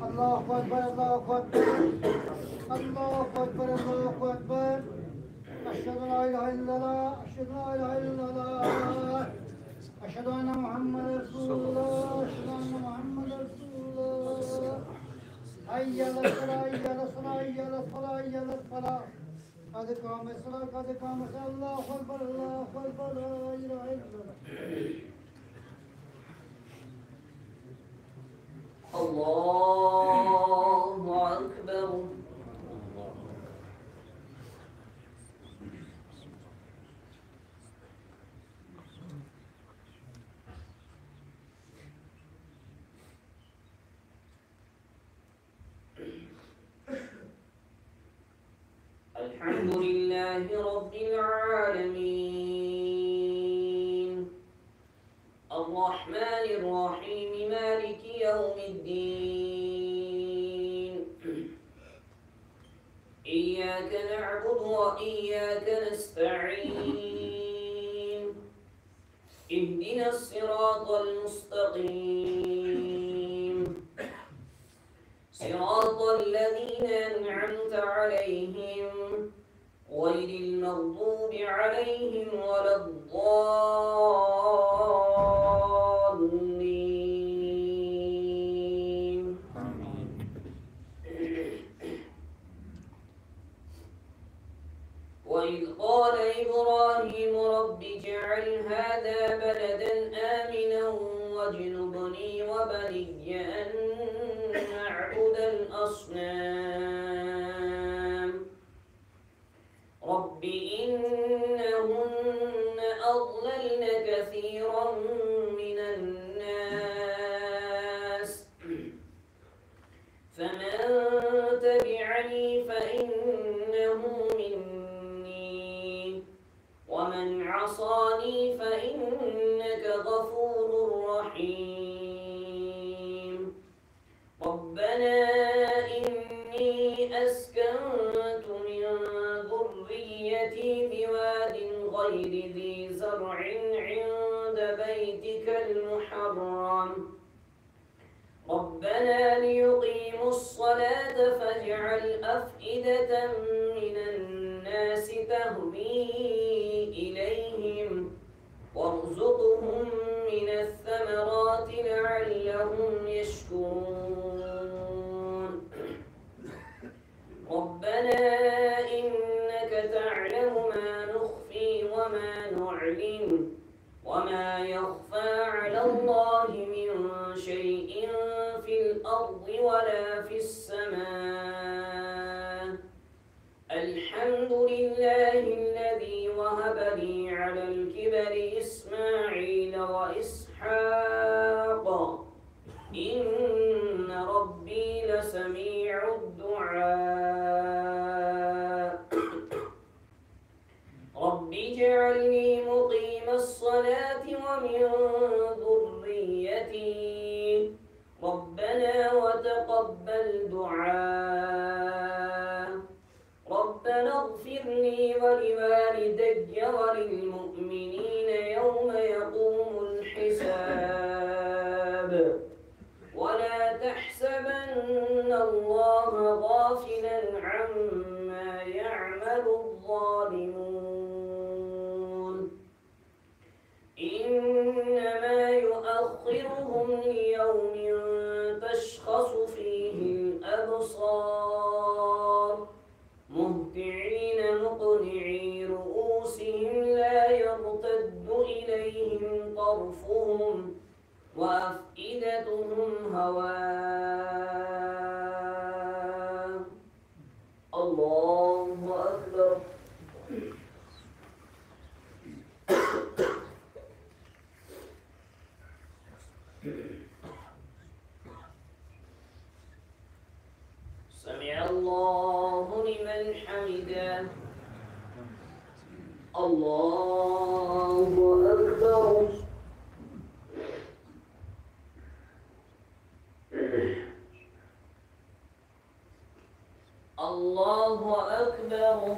الله أكبر الله أكبر الله أكبر الله أكبر أشهد أن لا إله إلا الله أشهد أن لا إله إلا الله أشهد أن محمدا رسول الله أشهد أن محمدا رسول الله حي على الصلاة حي على الصلاة حي على الصلاة حي على الصلاة قد قامت الصلاة قد قامت الصلاة الله أكبر الله أكبر لا إله إلا الله الله أكبر الحمد لله رب العالمين الرحمن الرحيم مالك يوم الدين إياك نعبد وإياك نستعين اهدنا الصراط المستقيم صراط الذين أنعمت عليهم غير المغضوب عليهم ولا الضالين وإذ قال إبراهيم رب اجعل هذا بلدا آمنا واجنبني وبني أن نعبد الأصنام رب إنهن أضللن كثيرا من الناس فمن تبعني فإنه مني ومن عصاني فإنك غفور رحيم ربنا إني أسكنت من ذريتي بواد غير ذي زرع عند بيتك المحرم ربنا ليقيموا الصلاة فاجعل أفئدة من الناس تهوي إليهم وارزقهم من الثمرات لعلهم يشكرون ربنا إنك تعلم ما نخفي وما نعلن وما يخفى على الله من شيء في الأرض ولا في السماء الحمد لله الذي وهب لي على الكبر إسماعيل وإسحاق إن ربي لسميع الدعاء رب اجعلني مقيم الصلاة ومن ذريتي ربنا وتقبل دعاء ربنا اغفر لي ولوالدي وللمؤمنين يوم يقوم الحساب ولا تحسبن الله غافلا عما يعمل الظالمون إنما يؤخرهم ليوم تشخص فيه الأبصار مهطعين مقنعي رؤوسهم لا يرتد إليهم طرفهم وأفئدتهم هواء الله أكبر سمع الله حمده الله أكبر الله أكبر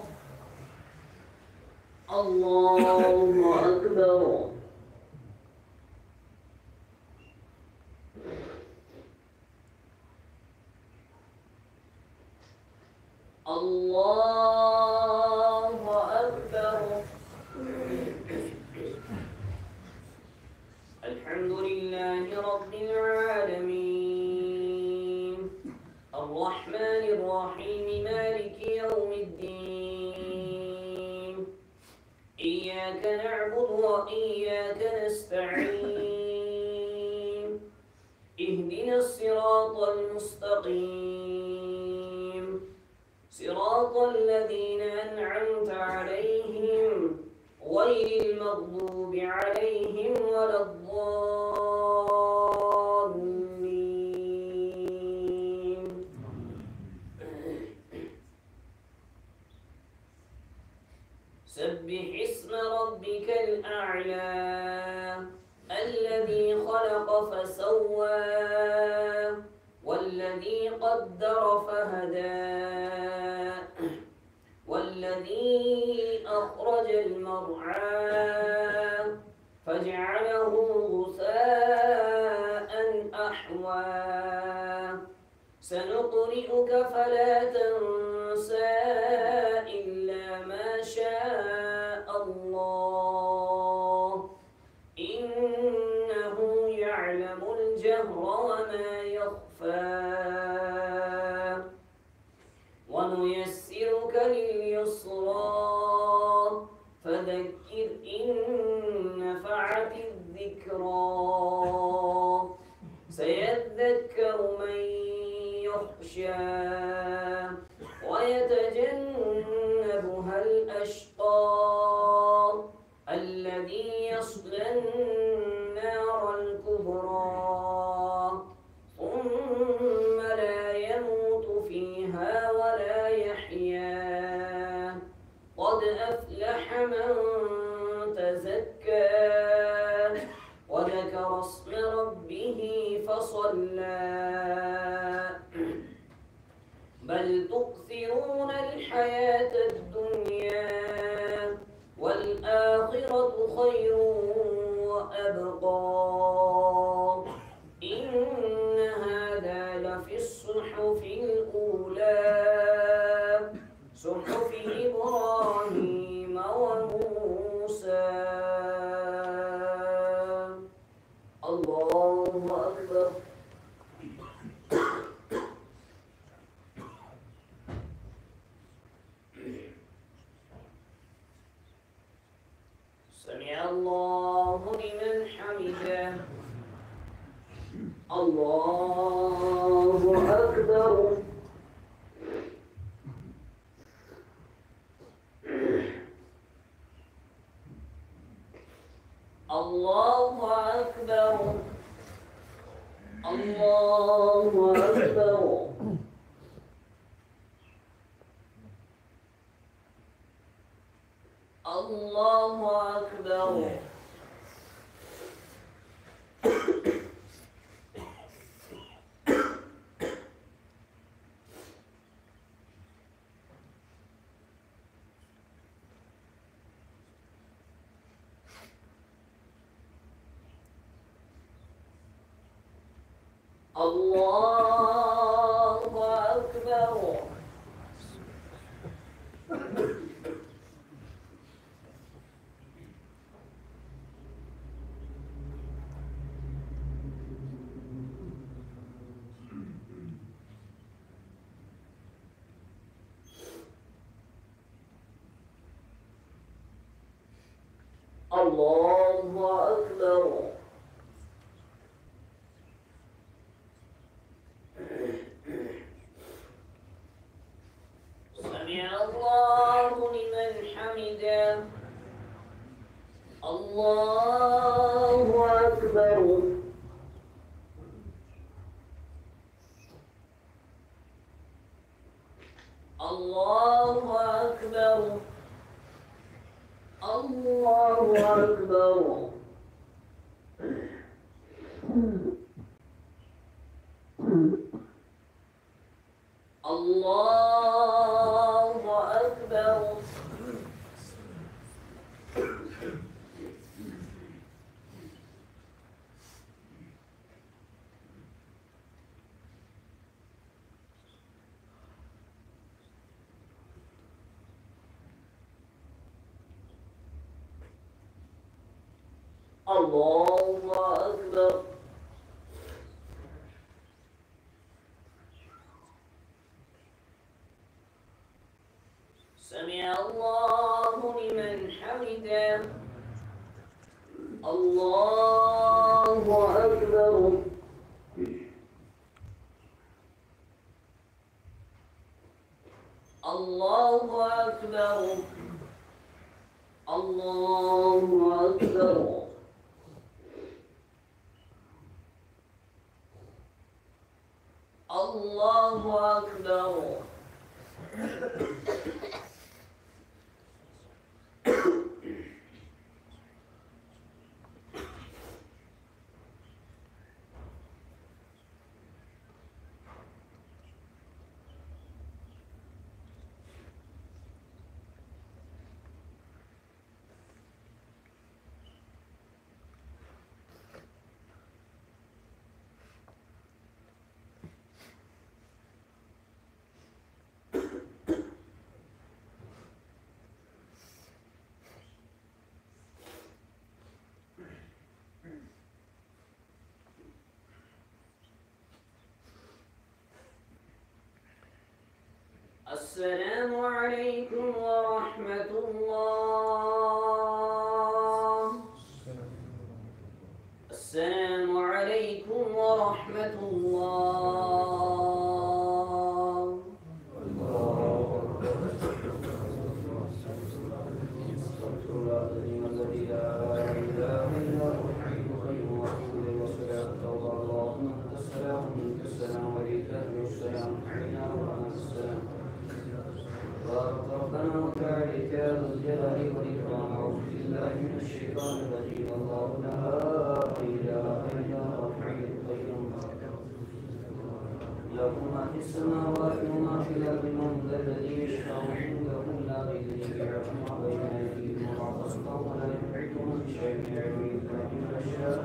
الله أكبر الله أكبر الحمد لله رب العالمين الرحمن الرحيم مالك يوم الدين إياك نعبد وإياك نستعين اهدنا الصراط المستقيم صراط الذين أنعمت عليهم غير المغضوب عليهم ولا الضالين سبح اسم ربك الأعلى الذي خلق فسوى والذي قدر فهدى والذي أخرج المرعى فجعله غثاء أحوى سنقرئك فلا تنسى إلا ما شاء الله إنه يعلم الجهر وما يخفى ونيسرك لليسرى فذكر إن نفعت الذكرى سيذكر من يخشى ويتجنبها الأشقى الذي يصلى النار الكبرى ثم لا يموت فيها ولا يحيا قد أفلح من تزكى وذكر اسم ربه فصلى بل تؤثرون الحياة الدنيا والآخرة خير وأبقى إن هذا لفي الصحف الأولى صحف إبراهيم وموسى الله أكبر سمع الله لمن حمده الله أكبر الله أكبر الله أكبر الله أكبر الله أكبر الله أكبر سمع الله لمن حمده الله أكبر الله أكبر. الله أكبر. الله أكبر. الله أكبر. سمع الله لمن حمده. الله أكبر. الله أكبر. الله أكبر. الله أكبر. السلام عليكم ورحمة الله. السلام عليكم ورحمة الله. ربنا وتعالى يا ذو الجلال والإكرام أعوذ بالله من الشيطان الرجيم الله لا إله إلا هو الحي القيوم له ما في السماوات وما في الأرض من ذا الذي يشفع عنده إلا بإذنه يعلم ما بين أيديهم وما خلفهم ولا يحيطون بشيء من علمه إلا بما شاء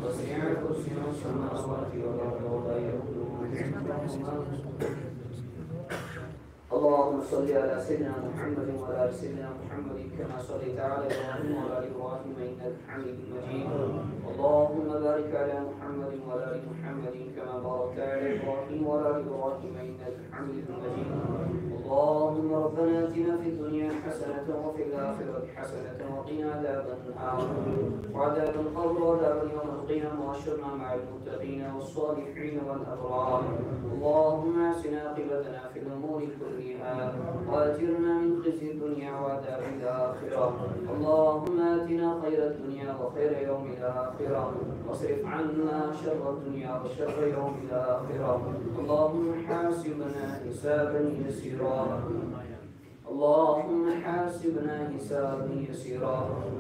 وسع كرسيه السماوات والأرض ولا يؤوده حفظهما. اللهم صل على سيدنا محمد وعلى ال سيدنا محمد كما صليت على ابراهيم وعلى ال ابراهيم انك حميد مجيد. اللهم بارك على محمد وعلى ال محمد كما باركت على ابراهيم وعلى ال ابراهيم انك حميد مجيد. اللهم ربنا اتنا في الدنيا حسنه وفي الاخره حسنه وقنا عذاب النار وعذاب القبر وعذاب يوم القيامه واشرنا مع المتقين والصالحين والابرار. اللهم احسن عاقبتنا في الامور كلها واجرنا من خزي الدنيا وعذاب الاخره. اللهم اتنا خير الدنيا وخير يوم الاخره واصرف عنا شر الدنيا وشر يوم الاخره. اللهم حاسبنا حسابا يسيرا. اللهم حاسبنا حسابا يسيرا.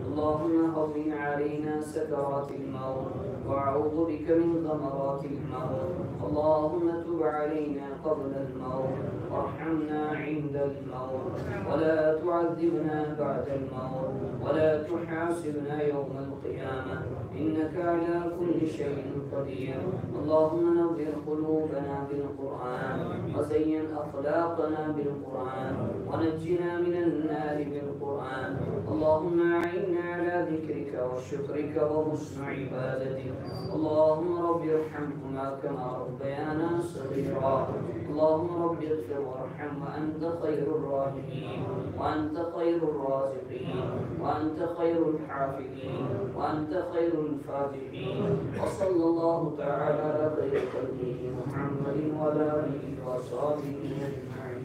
اللهم هون علينا سكرات الموت واعوذ بك من غمرات الموت. اللهم تب علينا قبل الموت وارحمنا عند الموت ولا تعذبنا بعد الموت ولا تحاسبنا يوم القيامة إنك على كل شيء قدير. اللهم نور قلوبنا بالقرآن وزين أخلاقنا بالقرآن ونجنا من النار بالقرآن. اللهم أعنا على ذكرك وشكرك وحسن عبادتك. اللهم رب ارحمهما كما ربيانا صغيرا. اللهم رب اغفر وارحم وأنت خير الراحمين وأنت خير الرازقين وأنت خير الحافظين وأنت خير الفاتحين. وصلى الله تعالى على خير خلقه محمد وعلى آله وصحبه أجمعين.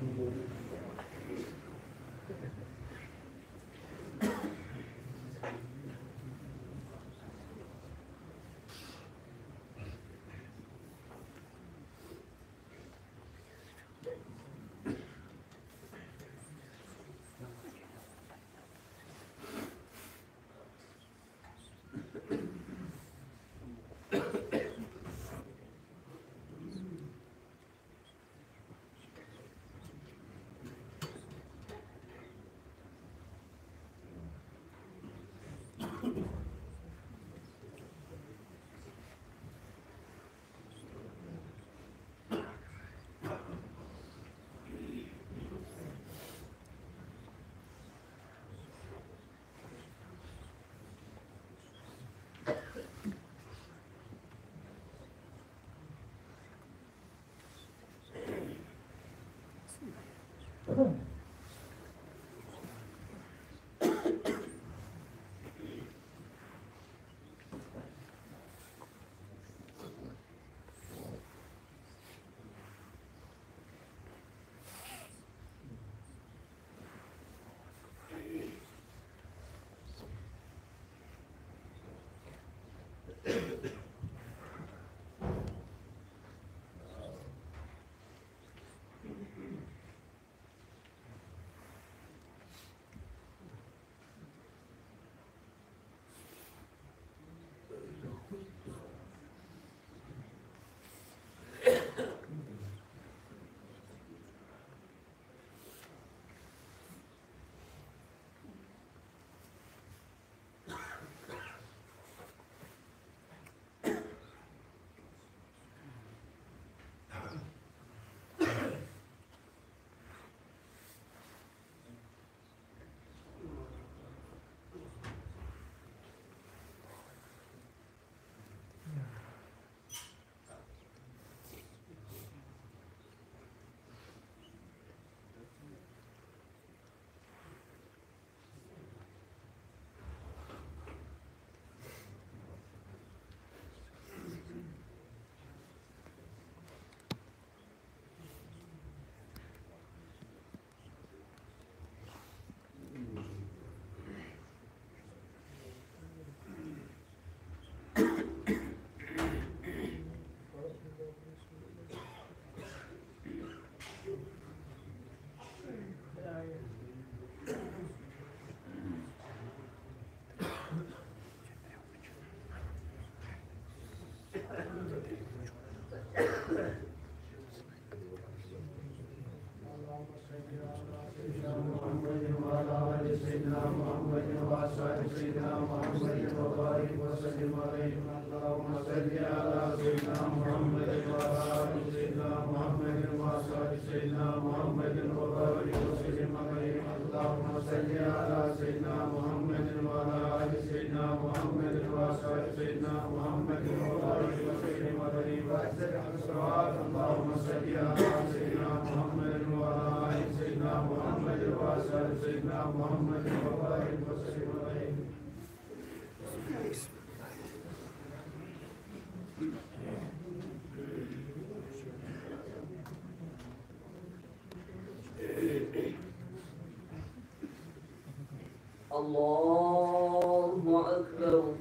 الله أكبر.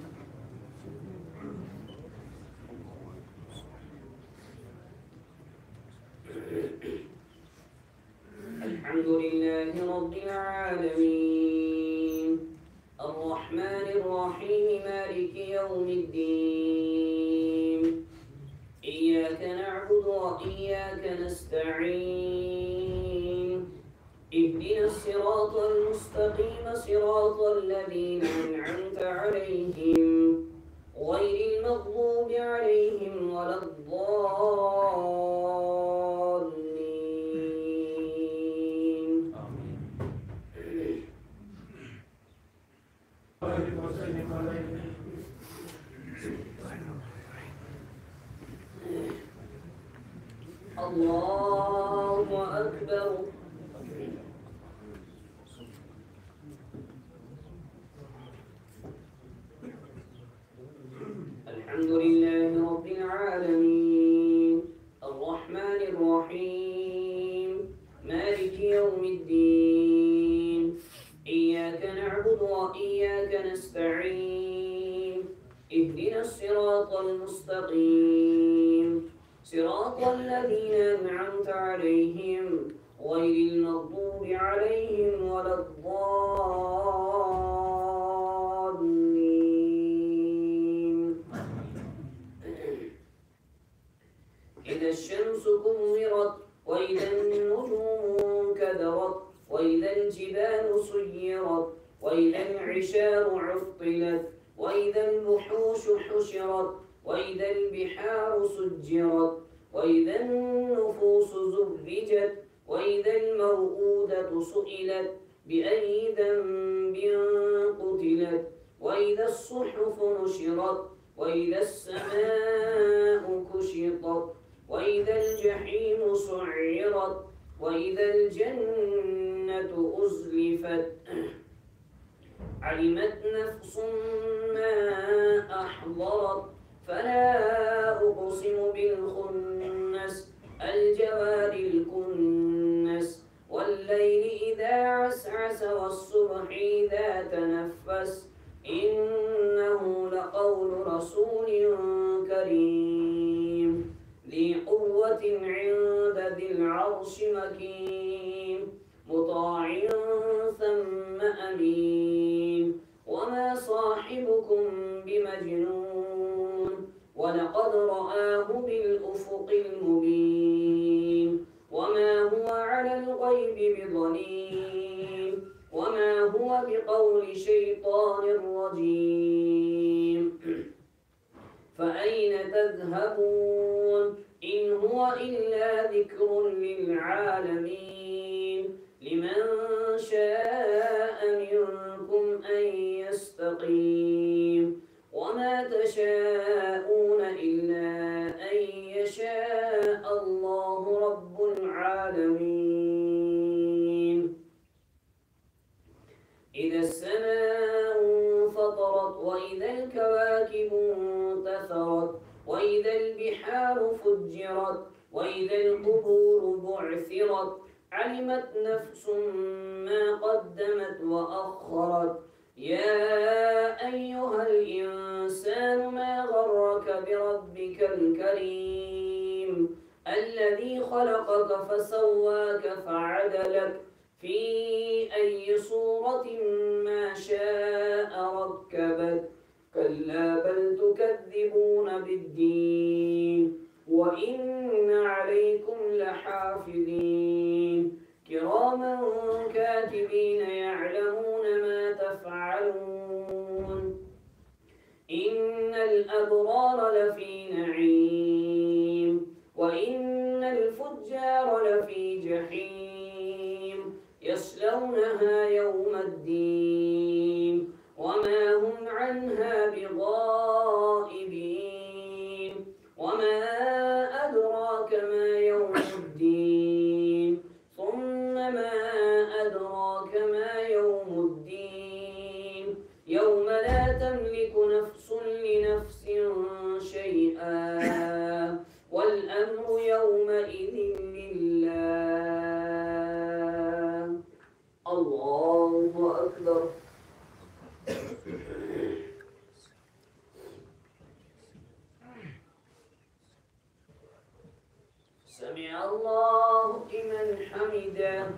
الحمد لله رب العالمين الرحمن الرحيم مالك يوم الدين إياك نعبد وإياك نستعين اهدنا الصراط المستقيم صراط الذين أنعمت عليهم غير المغضوب عليهم ولا الضالين. الله أكبر. الحمد لله رب العالمين الرحمن الرحيم مالك يوم الدين إياك نعبد وإياك نستعين اهدنا الصراط المستقيم صراط الذين أنعمت عليهم غير المغضوب عليهم ولا الضالين. إذا الشمس كورت وإذا النجوم كدرت وإذا الجبال سيرت وإذا العشار عطلت وإذا الوحوش حشرت وإذا البحار سجرت وإذا النفوس زوجت وإذا الموءودة سئلت بأي ذنب قتلت وإذا الصحف نشرت وإذا السماء كشطت وإذا الجحيم سعرت وإذا الجنة أزلفت علمت نفس ما أحضرت فلا أقسم بالخنس الجوار الكنس والليل إذا عسعس والصبح إذا تنفس إنه لقول رسول كريم ذي قوة عند ذي العرش مكين مطاع ثم أمين وما صاحبكم بمجنون ولقد رآه بالأفق المبين وما هو على الغيب بضنين وما هو بقول شيطان رجيم فأين تذهبون إن هو إلا ذكر للعالمين لمن شاء منكم أن يستقيم وما تشاءون إلا أن يشاء الله رب العالمين إذا السماء انفطرت وإذا الكواكب انتثرت وإذا البحار فجرت وإذا القبور بعثرت علمت نفس ما قدمت وأخرت يا أيها الإنسان ما غرك بربك الكريم الذي خلقك فسواك فعدلك في أي صورة ما شاء ركبك كلا بل تكذبون بالدين وإن عليكم لحافظين كراما كاتبين يعلمون ما تفعلون إن الأبرار لفي نعيم وإن الفجار لفي جحيم يصلونها يوم الدين وما هم عنها بغائبين وما أدراك ما يوم الدين ثم ما أدراك ما يوم الدين يوم لا تملك نفس لنفس شيئا والأمر يومئذ لله الله أكبر سمع الله لمن حمده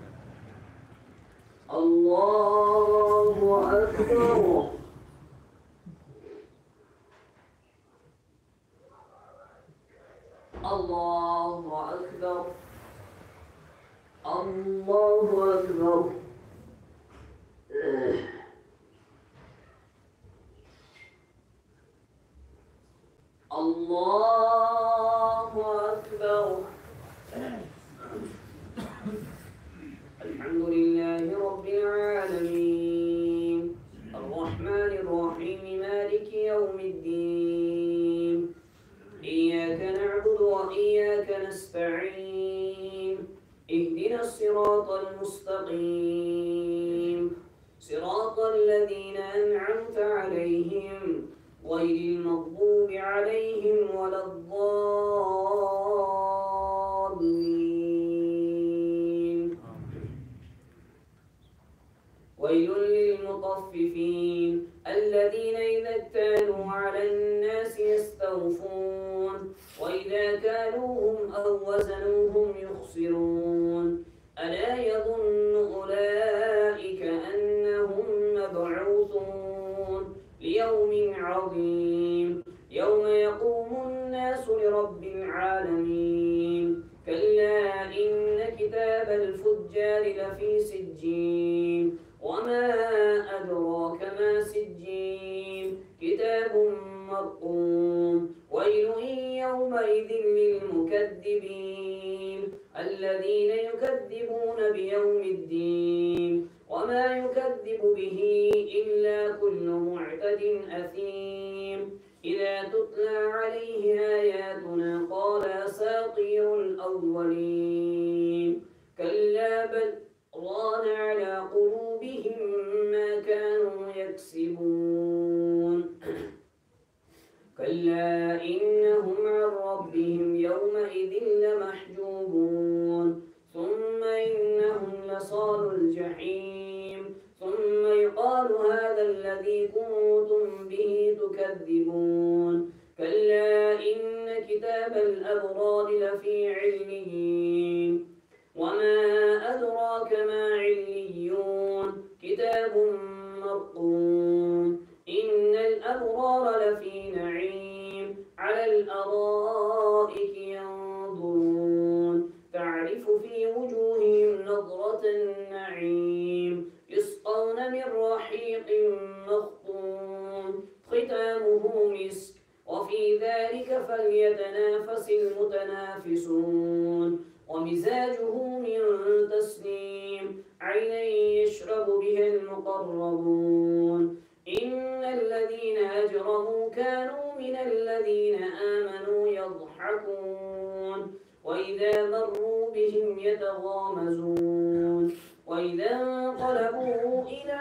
الله أكبر الله أكبر الله أكبر الله أكبر الحمد لله رب العالمين الرحمن الرحيم مالك يوم الدين إياك نعبد وإياك نستعين اهدنا الصراط المستقيم صراط الذين أنعمت عليهم غير المغضوب عليهم ولا الضالين ويل للمطففين الذين إذا اكتالوا على الناس يستوفون وإذا كالوهم أو وزنوهم يخسرون ألا يظن أولئك أنهم مبعوثون ليوم عظيم يوم يقوم الناس لرب العالمين كلا إن كتاب الفجار لفي سجين وما أدراك ما سجين كتاب مرقوم ويل يومئذ للمكذبين الذين يكذبون بيوم الدين وما يكذب به إلا كل معتد أثيم إذا تتلى عليه آياتنا قال أساطير الأولين كلا بل ران على قلوبهم ما كانوا يكسبون كلا إنهم عن ربهم يومئذ لمحجوبون ثم إنهم لصالوا الجحيم ثم يقال هذا الذي كنتم به تكذبون كلا إن كتاب الأبرار لفي عليين وما أدراك ما عليون كتاب مرقوم إن الأبرار لفي نعيم على الأرائك ينظرون تعرف في وجوههم نظرة النعيم يسقون من رحيق مختوم ختامه مسك وفي ذلك فليتنافس المتنافسون ومزاجه من تسنيم عينا يشرب بها المقربون إن الذين أجرموا كانوا من الذين آمنوا يضحكون وإذا مروا بهم يتغامزون وإذا انقلبوا إلى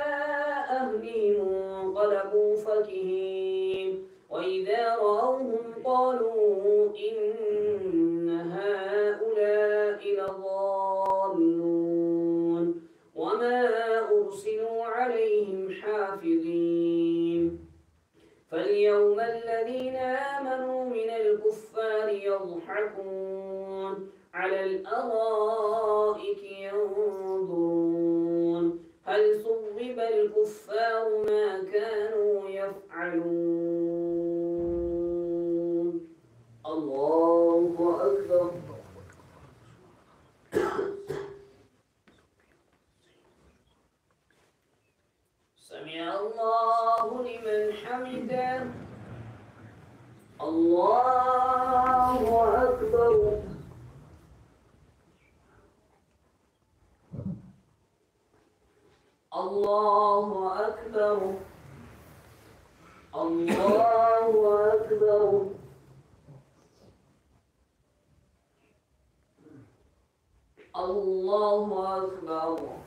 أهلهم انقلبوا فكهين وإذا رأوهم قالوا إن هؤلاء لضالون وما أرسلوا عليهم حافظين فاليوم الذين آمنوا من الكفار يضحكون على الأرائك ينظرون هل ثوب الكفار ما كانوا يفعلون الله أكبر سمع الله لمن حمده الله أكبر الله أكبر الله أكبر الله أكبر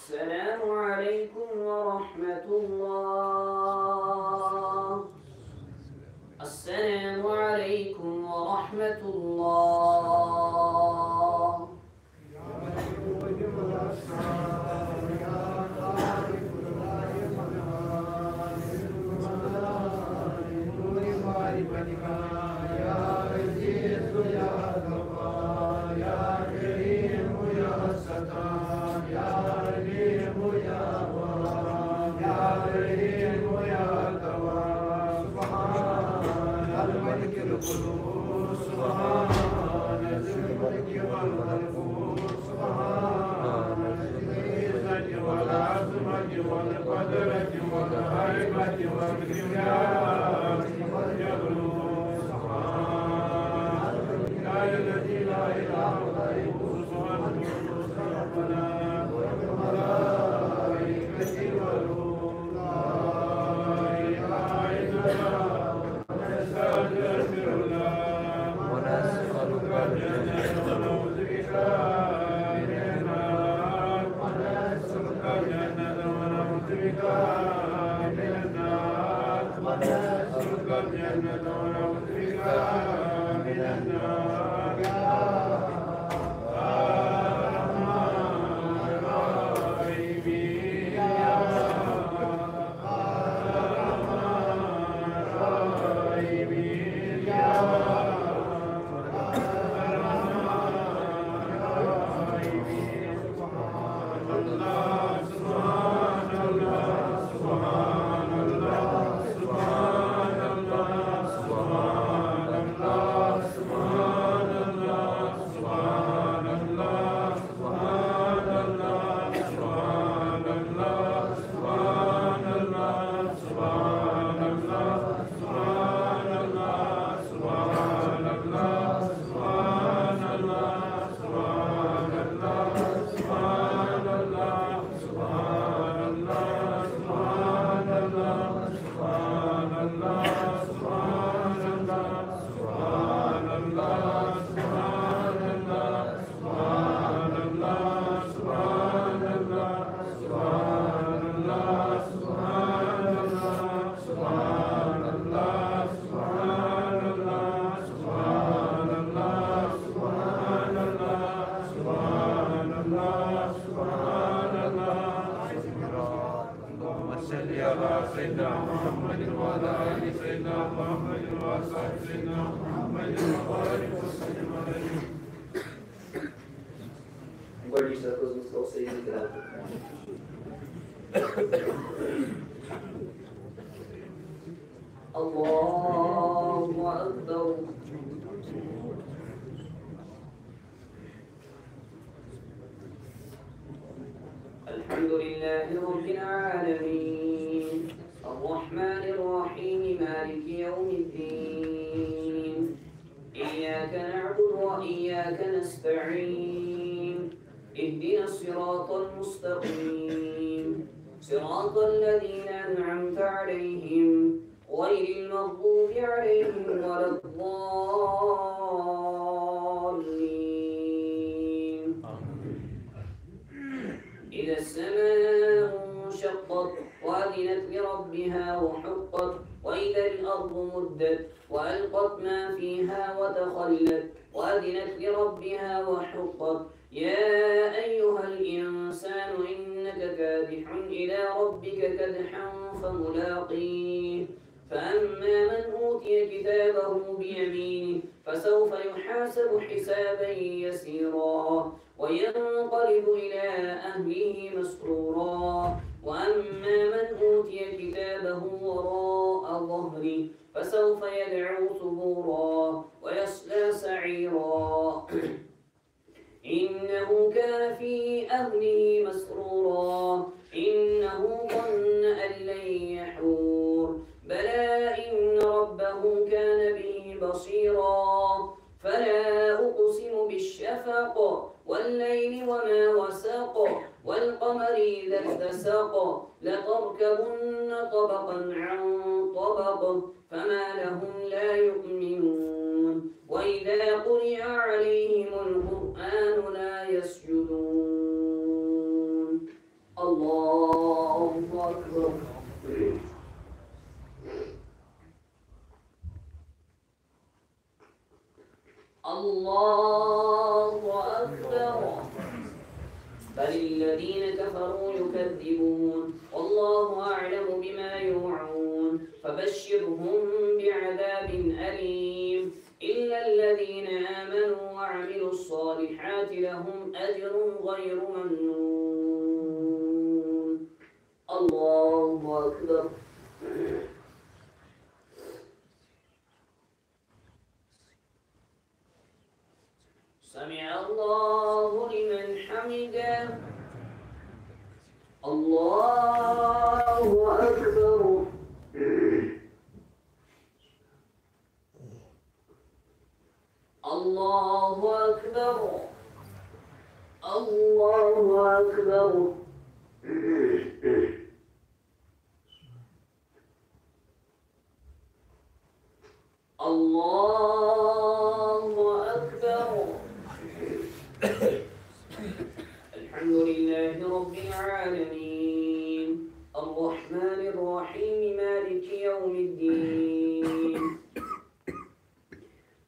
السلام عليكم ورحمة الله السلام عليكم ورحمة الله على سيدنا محمد وعلى آل سيدنا محمد وأصحاب سيدنا محمد وبارك وسلم عليه. بڑی سرکز مستوصی ذکر الله أكبر. الحمد لله رب العالمين الرحمن الرحيم مالك يوم الدين إياك نعبد وإياك نستعين اهدنا الصراط المستقيم صراط الذين أنعمت عليهم غير المغضوب عليهم ولا الضالين. إذا السماء انشقت وأذنت لربها وحقت وإذا الأرض مدت وألقت ما فيها وتخلت وأذنت لربها وحقت. يا أيها الإنسان إنك كادح إلى ربك كدحا فملاقيه. فأما من أوتي كتابه بيمينه فسوف يحاسب حسابا يسيرا وينقلب إلى أهله مسرورا. وأما من أوتي كتابه وراء ظهره فسوف يدعو ثبورا ويصلى سعيرا إنه كان في أهله مسرورا إنه ظن أن لن يحور. بلى إن ربه كان به بصيرا. فلا أقسم بالشفق والليل وما وسق والقمر إذا اتسق لتركبن طبقا عن طبق فما لهم لا يؤمنون. وإذا قرئ عليهم القرآن لا يسجدون. الله أكبر. الله أكبر. بل الذين كفروا يكذبون والله أعلم بما يوعون. فبشرهم بعذاب أليم إلا الذين آمنوا وعملوا الصالحات لهم أجر غير ممنون. الله أكبر. سمع الله لمن حمده. الله أكبر. الله أكبر. الله أكبر. الله أكبر. الحمد لله رب العالمين الرحمن الرحيم مالك يوم الدين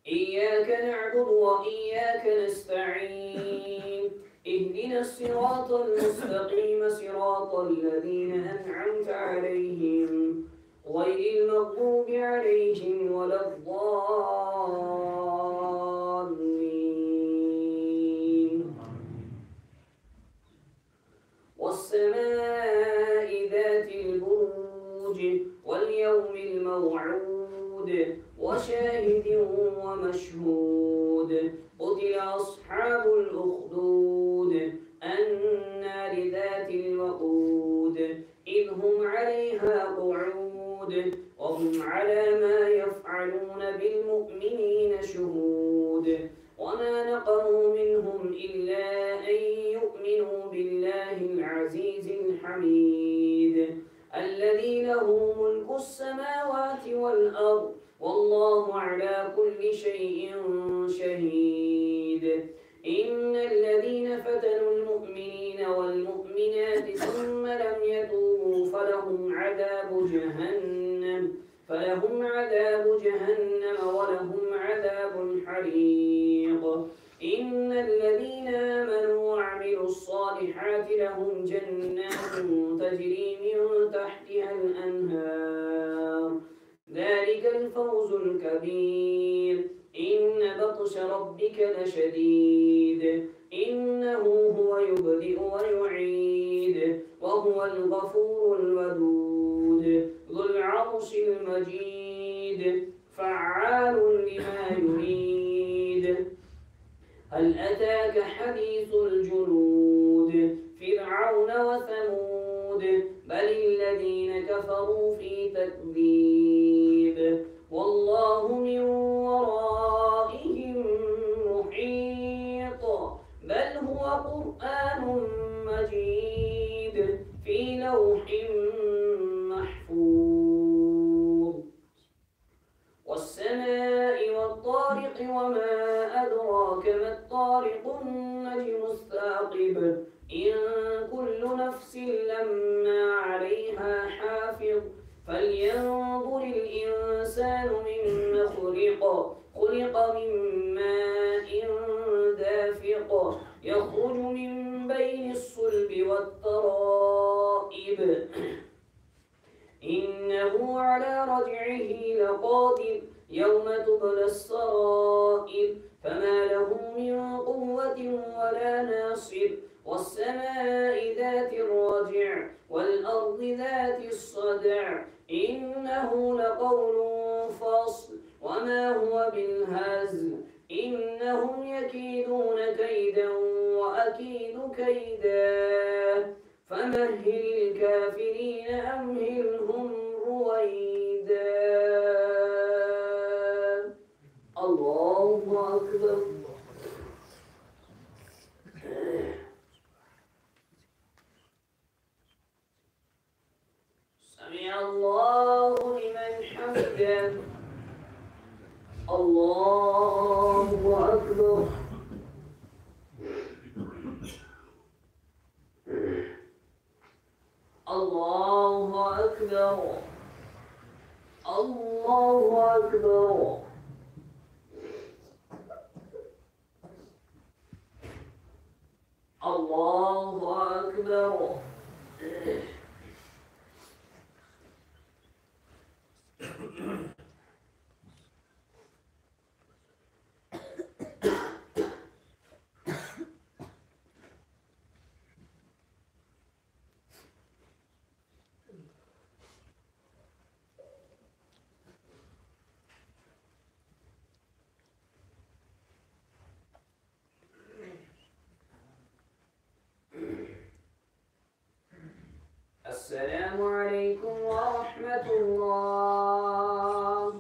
إياك نعبد وإياك نستعين اهدنا الصراط المستقيم صراط الذين أنعمت عليهم غير المغضوب عليهم ولا الضالين. والسماء ذات البروج واليوم الموعود وشاهد ومشهود. قتل أصحاب الأخدود النار ذات الوقود إذ هم عليها قعود وهم على ما يفعلون بالمؤمنين شهود. وما نقموا منهم إلا أن يؤمنوا بالله العزيز الحميد الذي له ملك السماوات والأرض والله على كل شيء شهيد. إن الذين فتنوا المؤمنين والمؤمنات ثم لم يتوبوا فلهم عذاب جهنم ولهم عذاب الحريق. إن الذين آمنوا وعملوا وعملوا الصالحات لهم جنات تجري من تحتها الأنهار ذلك الفوز الكبير إن بطش ربك لشديد إنه هو يبدئ ويعيد وهو الغفور الودود ذو العرش المجيد فعال لما يريد هل أتاك حديث الجنود فرعون وثمود بل الذين كفروا في تكذيب والله من ورائهم محيط بل هو قرآن مجيد في لوح محفوظ والسماء والطارق وما أدراك ما الطارق النجم الثاقب إن كل نفس لما عليها حافظ فلينظر الإنسان مما خلق من ماء دافق يخرج من بين الصلب والترائب إنه على رجعه لقادر يوم تبلى السرائر فما له من قوة ولا ناصر والسماء ذات الرجع والأرض ذات الصدع إنه لقول فصل وما هو بالهزل إنهم يكيدون كيدا وأكيد كيدا فمهل الكافرين أمهلهم رويدا الله أكبر سمع الله لمن حمده الله أكبر الله أكبر الله أكبر الله أكبر السلام عليكم ورحمة الله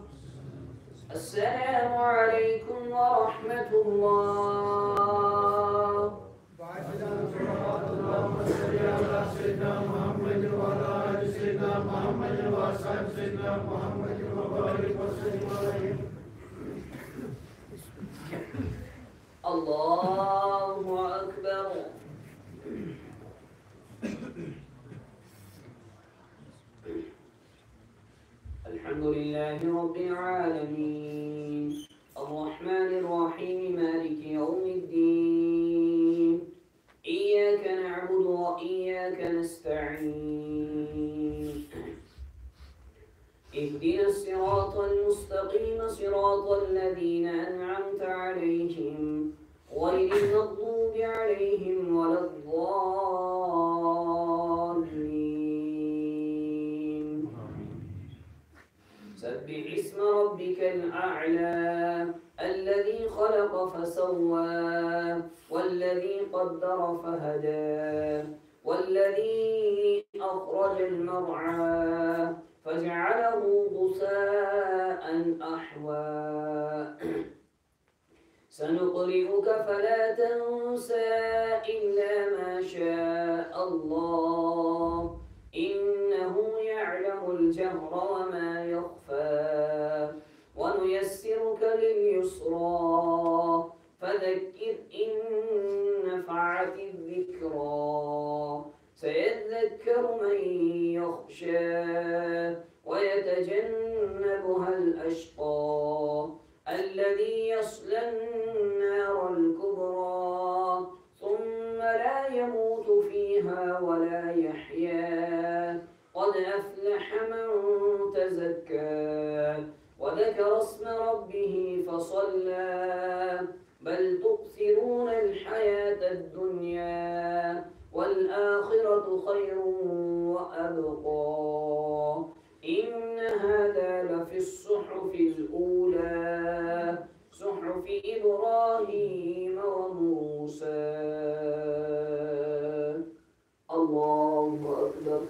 السلام عليكم ورحمة الله اللهم صل على سيدنا محمد وعلى آل سيدنا محمد وأصحاب سيدنا محمد وبارك وسلم عليه الله أكبر الحمد لله رب العالمين الرحمن الرحيم مالك يوم الدين إياك نعبد وإياك نستعين اهدنا الصراط المستقيم صراط الذين أنعمت عليهم غير المغضوب عليهم ولا الضالين سبح اسم ربك الأعلى الذي خلق فسوى والذي قدر فهدى والذي أخرج المرعى فجعله غثاء أحوى سنقرئك فلا تنسى إلا ما شاء الله إنه يعلم الجهر وما يخفى ونيسرك لليسرى فذكر إن نفعت الذكرى سيذكر من يخشى ويتجنبها الأشقى الذي يصلى النار الكبرى ثم لا يموت فيها ولا يحيا. قد أفلح من تزكى وذكر اسم ربه فصلى. بل تؤثرون الحياة الدنيا والآخرة خير وأبقى. إن هذا لفي الصحف الأولى صحف إبراهيم وموسى. الله أكبر.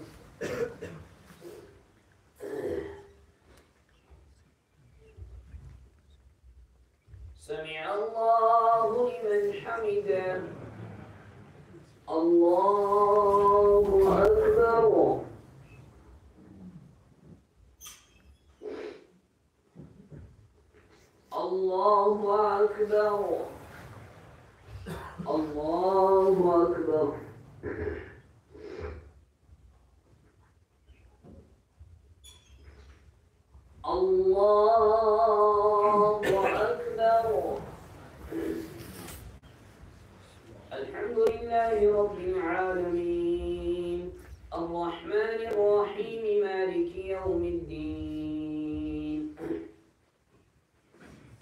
سمع الله لمن حمده. الله أكبر. الله أكبر. الله أكبر. الله أكبر. الحمد لله رب العالمين الرحمن الرحيم مالك يوم الدين.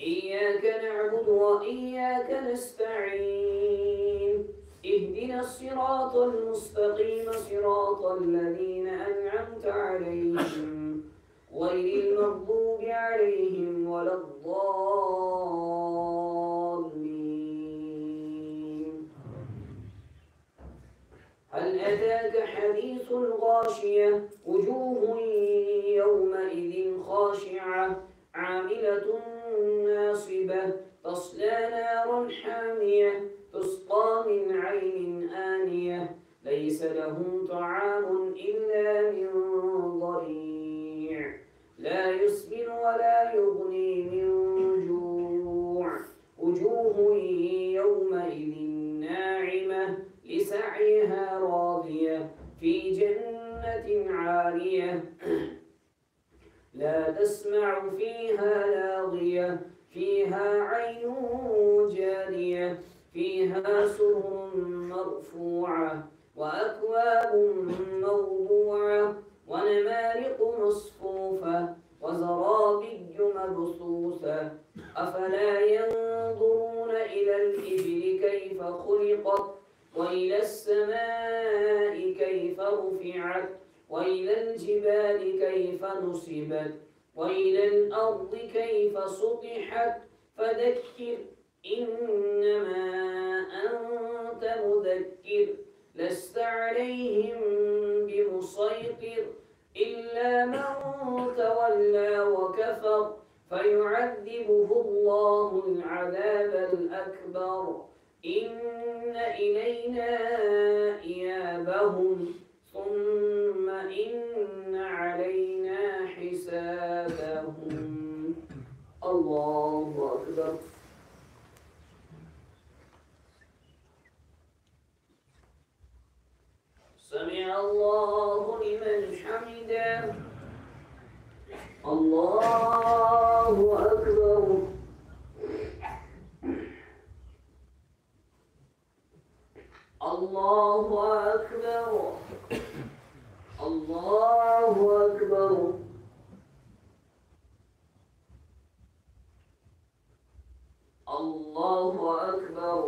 إياك نعبد وإياك نستعين. اهدنا الصراط المستقيم صراط الذين أنعمت عليهم غير المغضوب عليهم ولا الضالين. هل أتاك حديث الغاشية وجوه يومئذ خاشعة عاملة ناصبة تصلى نارا حامية تسقى من عين آنية ليس لهم طعام إلا من ضريع لا يسمن ولا يغني من جوع. وجوه يومئذ ناعمة لسعيها راضية في جنة عالية لا تسمع فيها لاغية فيها عين جارية فيها سرر مرفوعة وأكواب موضوعة ونمارق مصفوفة وزرابي مبثوثة. أفلا ينظرون إلى الإبل كيف خلقت وإلى السماء كيف رفعت وإلى الجبال كيف نصبت وإلى الأرض كيف سطحت. فذكر إنما أنت مذكر لست عليهم بمسيطر إلا من تولى وكفر فيعذبه الله العذاب الأكبر. إن إلينا إيابهم ثم إن علينا حسابهم. الله أكبر. سمع الله لمن حمده. الله أكبر. الله أكبر. الله أكبر. الله أكبر.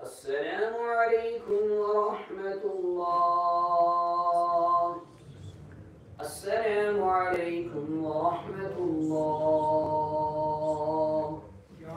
السلام عليكم ورحمة الله. السلام عليكم ورحمة الله. يا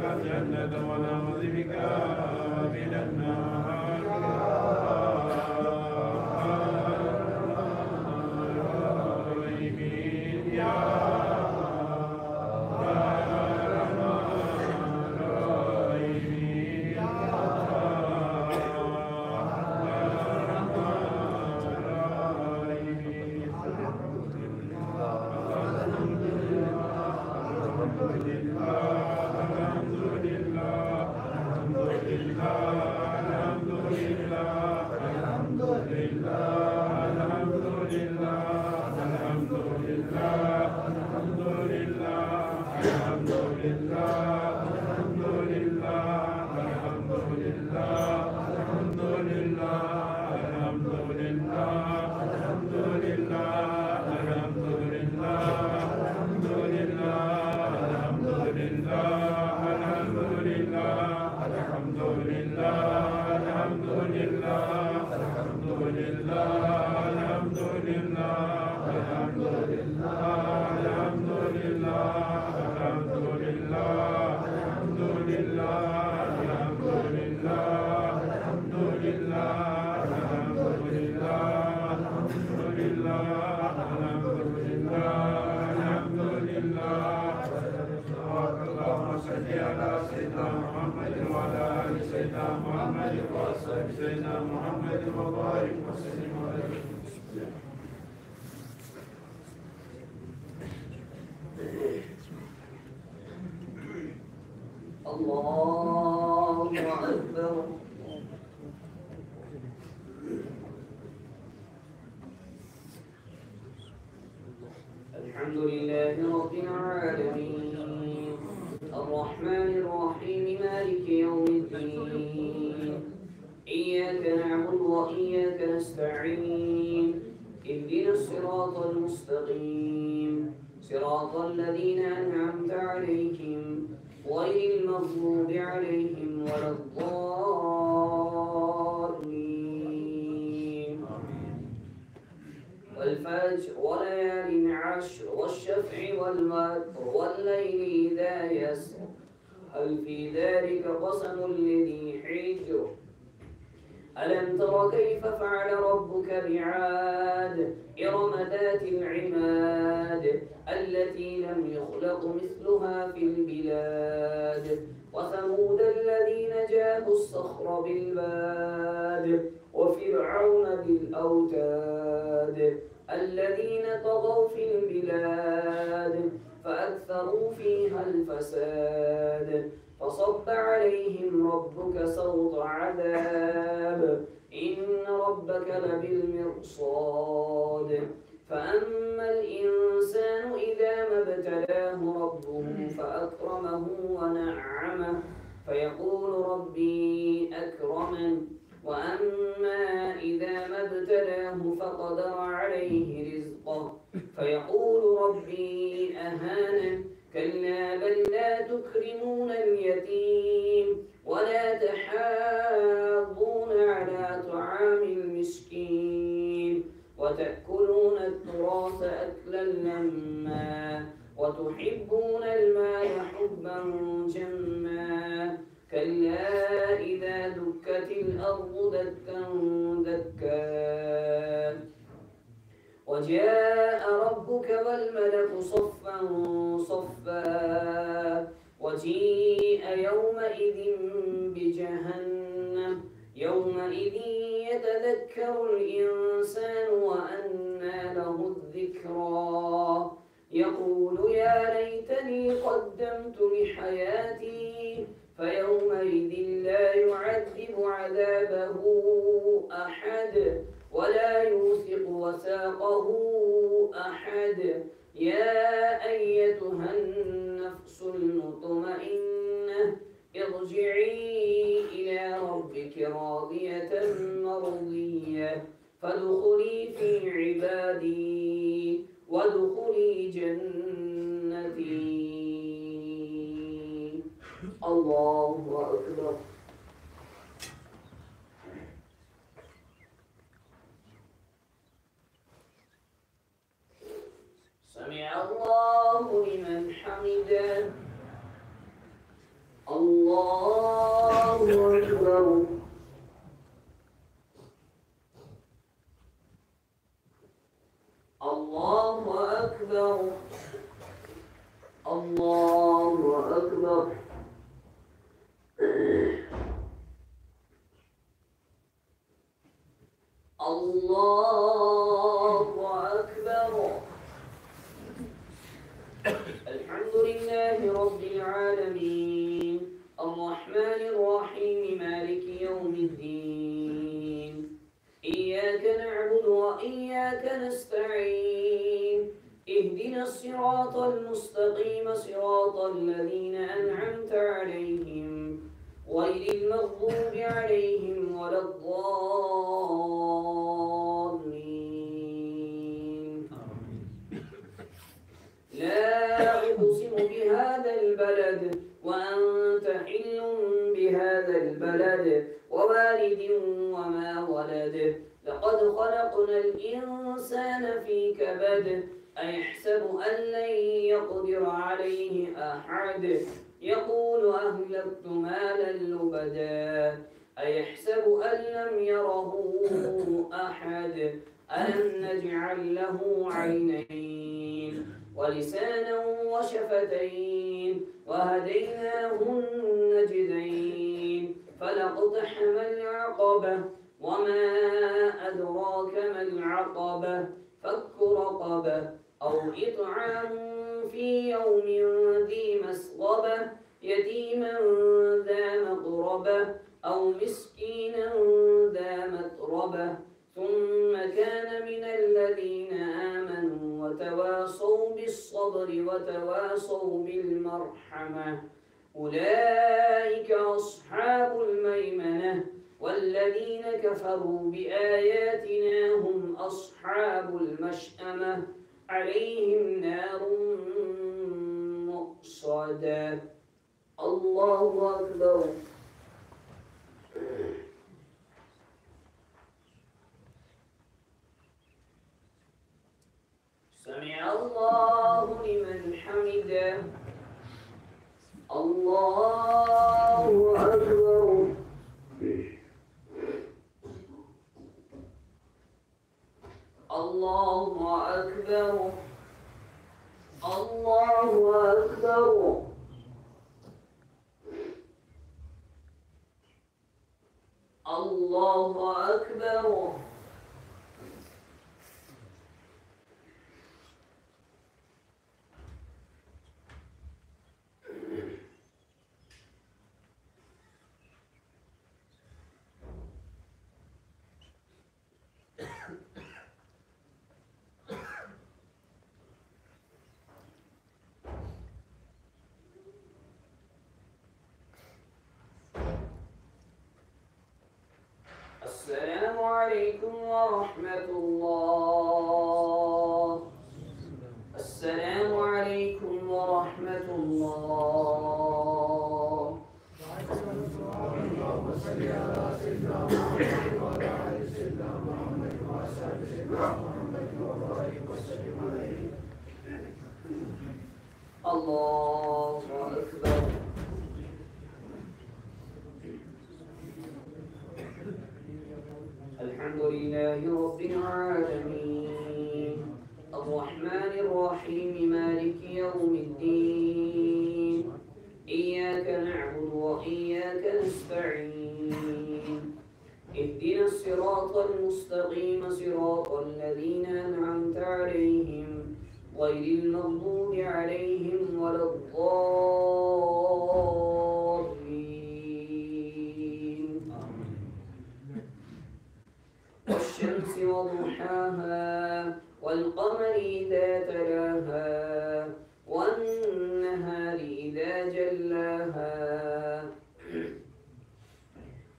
الجنة ونعوذ بك من النار سيدنا محمد وبارك وسلم عليه. الله أكبر. الحمد لله رب العالمين الرحمن الرحيم مالك يوم الدين إياك نعبد وإياك نستعين اهدنا الصراط المستقيم صراط الذين أنعمت عليهم غير المغضوب عليهم ولا الضالين. والفجر وليال عشر والشفع والوتر والليل إذا يسر هل في ذلك قسم لذي حجر ألم تر كيف فعل ربك بعاد إرم ذات العماد التي لم يخلق مثلها في البلاد وثمود الذين جابوا الصخر بالواد وفرعون بالأوتاد الذين طغوا في البلاد فأكثروا فيها الفساد فصب عليهم ربك سوط عذاب إن ربك لبالمرصاد فأما الإنسان إذا ما ابتلاه ربه فأكرمه ونعمه فيقول ربي أكرمن وأما إذا ما ابتلاه فقدر عليه رزقه فيقول ربي أهانن كلا بل لا تكرمون اليتيم ولا تحاضون على طعام المسكين وتأكلون التراث أكلا لما وتحبون المال حبا جما كلا إذا دكت الأرض دكا دكا وجاء ربك والملك صفا صفا وجيء يومئذ بجهنم يومئذ يتذكر الإنسان وأنى له الذكرى يقول يا ليتني قدمت لحياتي فيومئذ لا يعذب عذابه أحد ولا يوثق وثاقه أحد يا أيتها النفس المطمئنة ارجعي إلى ربك راضية مرضية فادخلي في عبادي وادخلي جنتي. الله أكبر. سمع الله لمن حمده. الله أكبر. الله أكبر. الله أكبر. الله أكبر. الحمد لله رب العالمين الرحمن الرحيم مالك يوم الدين إياك نعبد وإياك نستعين اهدنا الصراط المستقيم صراط الذين أنعمت عليهم غير المغضوب عليهم ولا الضالين. لا أقسم بهذا البلد وأنت حل بهذا البلد ووالد وما ولد لقد خلقنا الإنسان في كبد أيحسب أن لن يقدر عليه أحد يقول أهلكت مالا لبدا أيحسب أن لم يره أحد ألم نجعل له عينين ولسانا وشفتين وهديناه النجدين فلاقتحم العقبة وما أدراك ما العقبة فك رقبة أو إطعام في يوم ذي مسغبة يتيما ذا مقربة أو مسكينا ذا متربة ثم كان من الذين آمنوا وتواصوا بالصبر وتواصوا بالمرحمة أولئك أصحاب الميمنة والذين كفروا بآياتنا هم أصحاب المشأمة عليهم نار مؤصدة. الله أكبر. سمع الله لمن حمده. الله أكبر. الله أكبر. الله أكبر. الله أكبر. السلام عليكم ورحمة الله. السلام عليكم ورحمة الله. اللهم صل على سيدنا محمد وعلى آل سيدنا محمد وأصحاب سيدنا محمد وبارك وسلم عليه. الله أكبر. الحمد لله رب العالمين الرحمن الرحيم مالك يوم الدين إياك نعبد وإياك نستعين اهدنا الصراط المستقيم صراط الذين أنعمت عليهم غير المغضوب عليهم ولا الضالين. والشمس وضحاها والقمر إذا تلاها والنهار إذا جلاها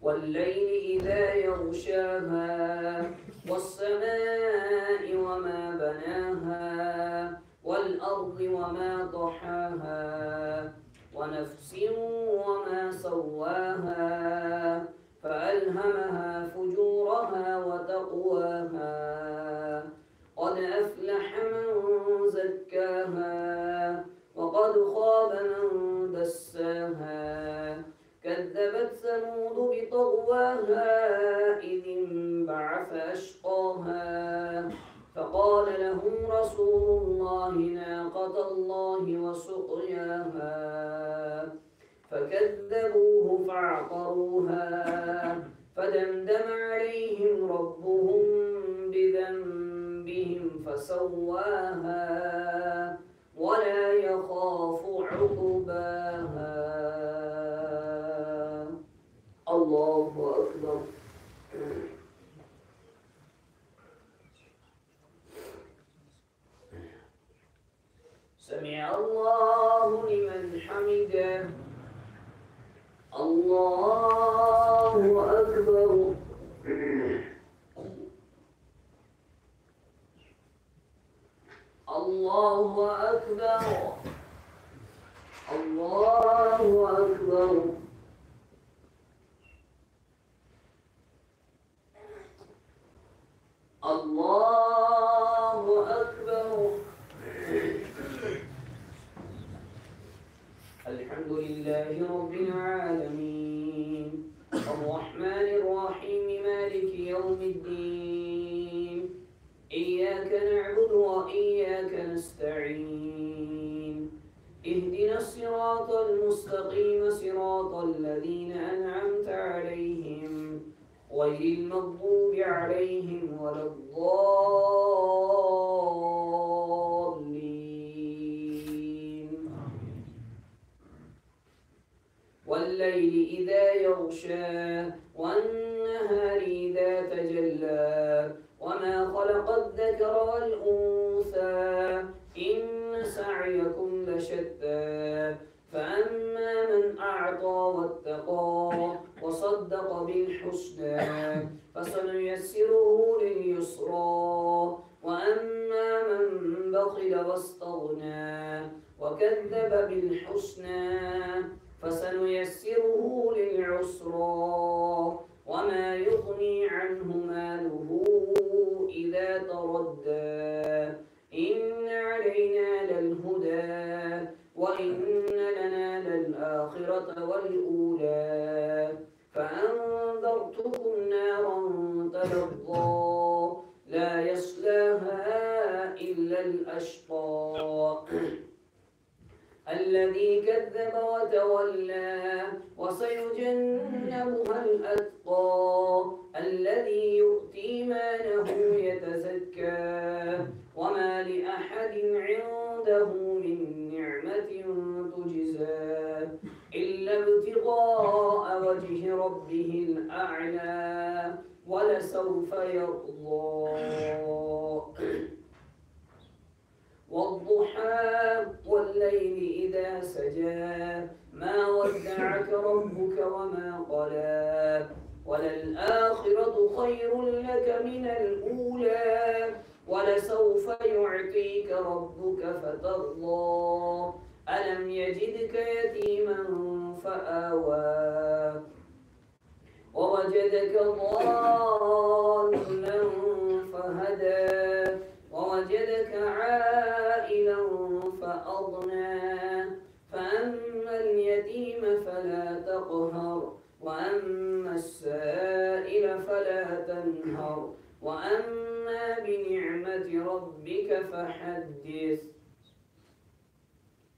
والليل إذا يغشاها والسماء وما بناها والأرض وما طحاها ونفس وما سواها فألهمها فجورها وتقواها قد أفلح من زكاها وقد خاب من دساها كذبت ثمود بطغواها إذ انبعث أشقاها فقال لهم رسول الله ناقة الله وسقياها فكذبوه فعقروها فدمدم عليهم ربهم بذنبهم فسواها ولا يخاف عقباها. الله أكبر. سمع الله لمن حمده. الله أكبر. الله أكبر. الله أكبر. الله أكبر. الحمد لله رب العالمين الرحمن الرحيم مالك يوم الدين إياك نعبد وإياك نستعين اهدنا الصراط المستقيم صراط الذين أنعمت عليهم غير المغضوب عليهم ولا الضالين. والليل إذا يغشى والنهار إذا تجلى وما خلق الذكر والأنثى إن سعيكم لشتى فأما من أعطى واتقى وصدق بالحسنى فسنيسره لليسرى وأما من بخل واستغنى وكذب بالحسنى فسنيسره للعسرى وما يغني عنه ماله إذا تردى إن علينا للهدى وإن لنا للآخرة والأولى فأنذرتكم نارا تلظى لا يصلاها إلا الأشقى الذي كذب وتولى وسيجنبها الأتقى الذي يؤتي ماله يتزكى وما لأحد عنده من نعمة تجزى إلا ابتغاء وجه ربه الأعلى ولسوف يرضى. والضحى والليل إذا سجى ما ودعك ربك وما قلى وللآخرة خير لك من الأولى ولسوف يعطيك ربك فترضى ألم يجدك يتيما فآوى ووجدك ضالا فهدى ووجدك عائلا فأغنى فأما اليتيم فلا تقهر وأما السائل فلا تنهر وأما بنعمة ربك فحدث.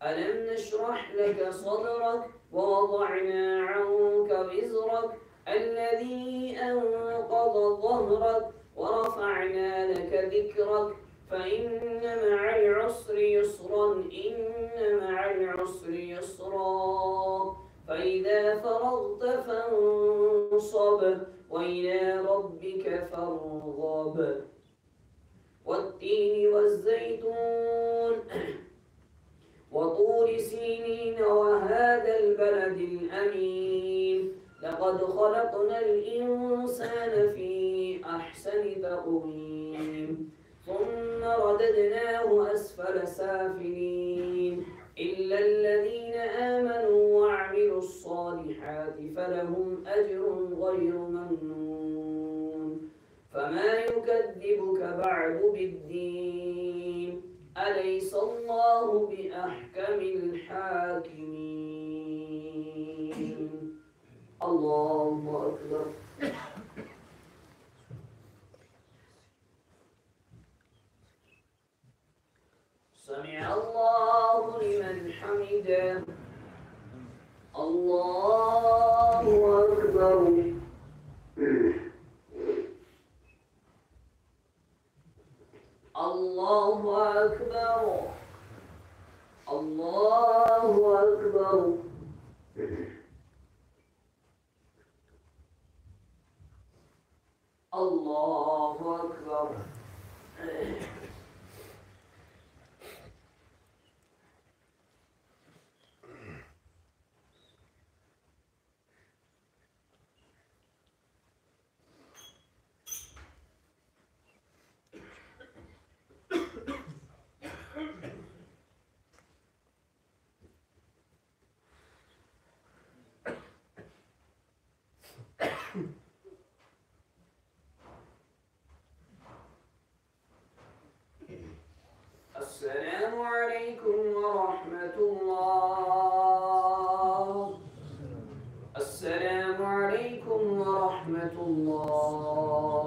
ألم نشرح لك صدرك ووضعنا عنك وزرك الذي أنقض ظهرك ورفعنا لك ذكرك فإن مع العسر يسرا إن مع العسر يسرا فإذا فرغت فانصب وإلى ربك فارغب. والتين والزيتون وطور سينين وهذا البلد الأمين لقد خلقنا الإنسان في أحسن تقويم ثم رددناه أسفل سافلين إلا الذين آمنوا وعملوا الصالحات فلهم أجر غير ممنون. فما يكذبك بعد بالدين أليس الله بأحكم الحاكمين. الله أكبر. السلام عليكم ورحمة الله. السلام عليكم ورحمة الله.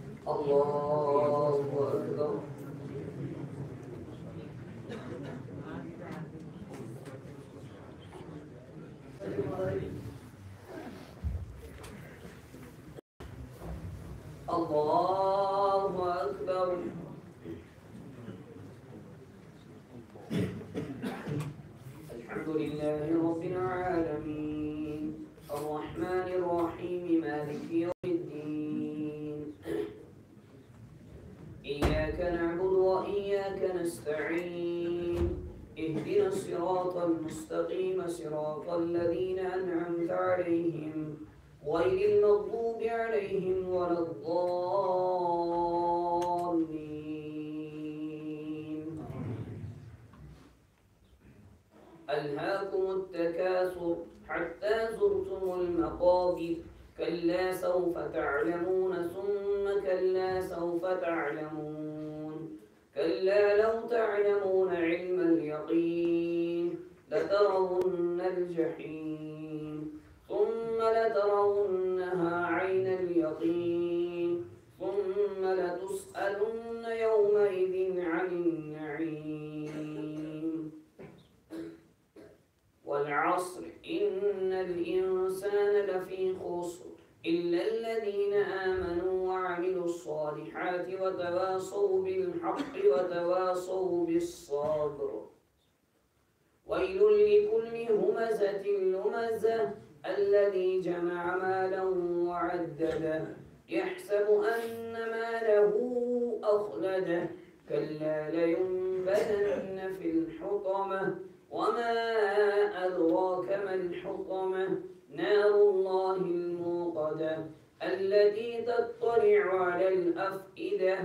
الله أكبر. الله أكبر. الحمد لله رب العالمين الرحمن الرحيم مالك يوم الدين إياك نعبد وإياك نستعين اهدنا الصراط المستقيم صراط الذين أنعمت عليهم غير المغضوب عليهم ولا الضالين. ألهاكم التكاثر حتى زرتم المقابر كلا سوف تعلمون ثم كلا سوف تعلمون كلا لو تعلمون علم اليقين لترون الجحيم ثم لترونها عين اليقين ثم لتسألن يومئذ عن النعيم. والعصر إن وتواصوا بالحق وتواصوا بالصبر. ويل لكل همزة لمزة الذي جمع مالا وعدده يحسب أن ماله أخلده كلا لينبذن في الحطمة وما أدراك ما الحطمة نار الله الموقدة التي تطلع على الأفئدة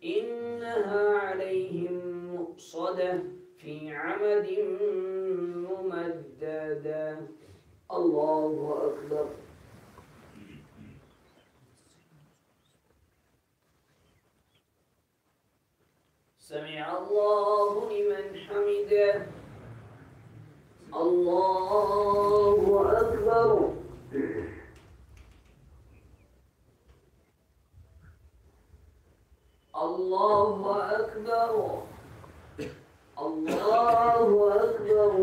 إنها عليهم مؤصدة في عمد ممددة. الله أكبر. سمع الله لمن حمده. الله أكبر. الله أكبر. الله أكبر.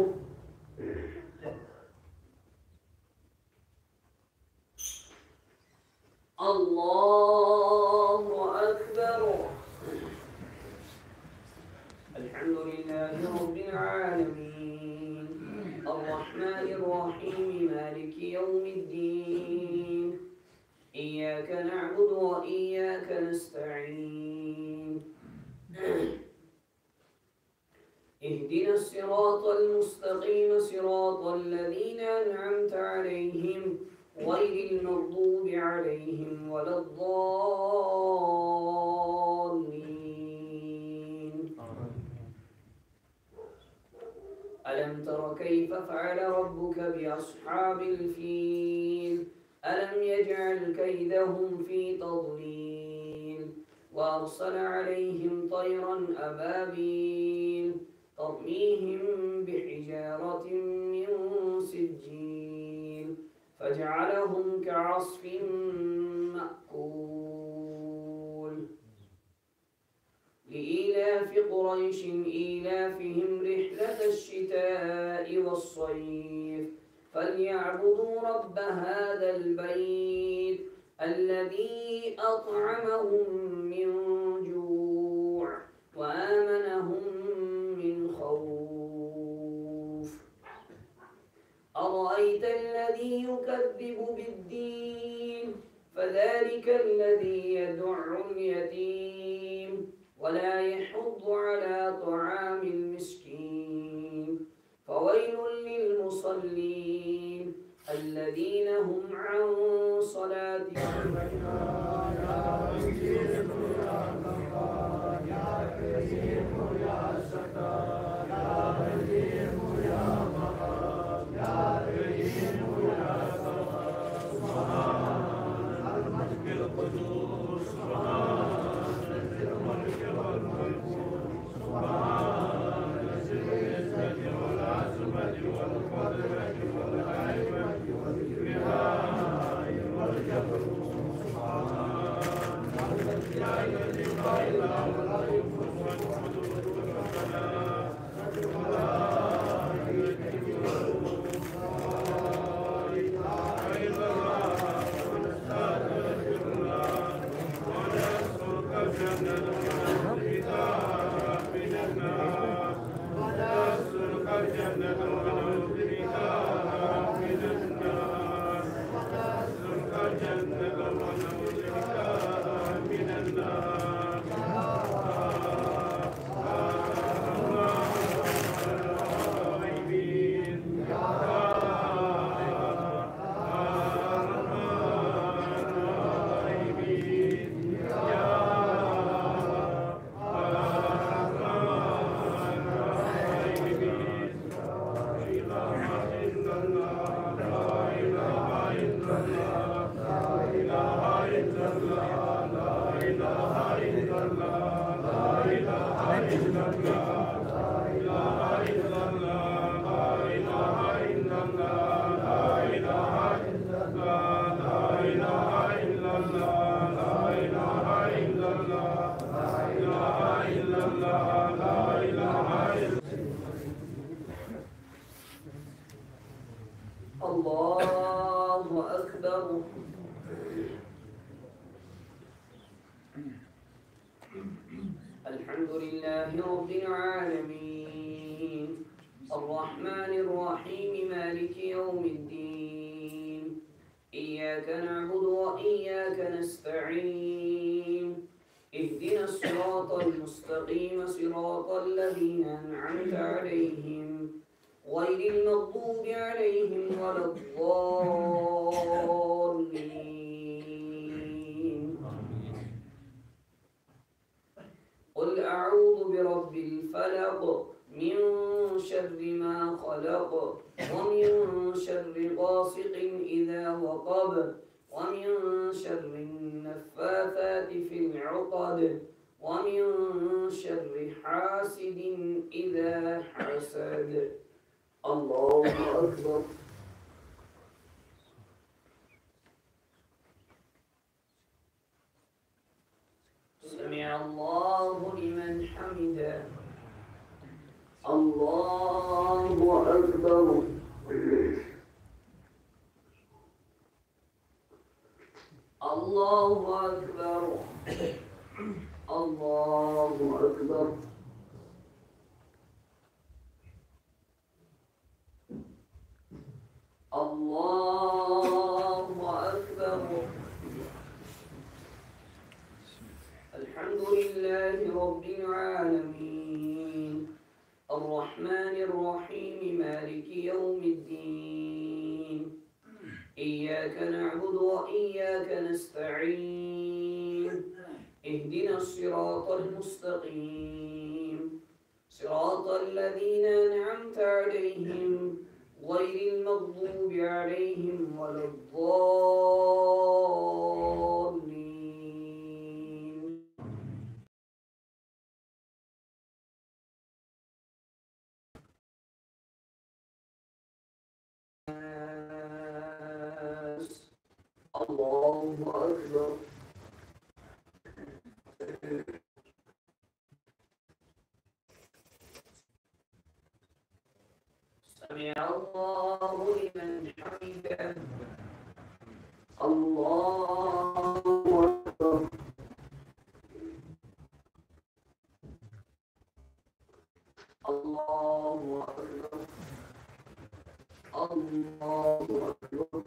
الله أكبر. الحمد لله رب العالمين الرحمن الرحيم مالك يوم الدين إياك نعبد وإياك نستعين اهدنا الصراط المستقيم صراط الذين أنعمت عليهم غير المغضوب عليهم ولا الضالين. ألم تر كيف فعل ربك بأصحاب الفيل ألم يجعل كيدهم في تضليل وأرسل عليهم طيرا أبابيل ترميهم بحجارة من سجيل فجعلهم كعصف مأكول. لإيلاف قريش إيلافهم رحلة الشتاء والصيف فليعبدوا رب هذا البيت الذي أطعمهم من جوع وآمنهم من خوف. أرأيت الذي يكذب بالدين فذلك الذي يدع اليتيم ولا يحض على طعام المسكين. فويل للمصلين الذين هم عن صلاتهم سبحان رب العالمين الرحمن الرحيم مالك يوم الدين إياك نعبد وإياك نستعين اهدنا الصراط المستقيم صراط الذين أنعمت عليهم غير المغضوب عليهم ولا الضالين قل أعوذ برب الفلق من شر ما خلق ومن شر غاسق إذا وقب ومن شر النفاثات في العقد ومن شر حاسد إذا حسد الله أكبر سمع الله لمن حمده الله أكبر الله أكبر الله أكبر الله أكبر الحمد لله رب العالمين الرحمن الرحيم مالك يوم الدين إياك نعبد وإياك نستعين اهدنا الصراط المستقيم صراط الذين أنعمت عليهم غير المغضوب عليهم ولا الضالين الله أكبر سمع الله لمن حمده الله أكبر الله أكبر الله أكبر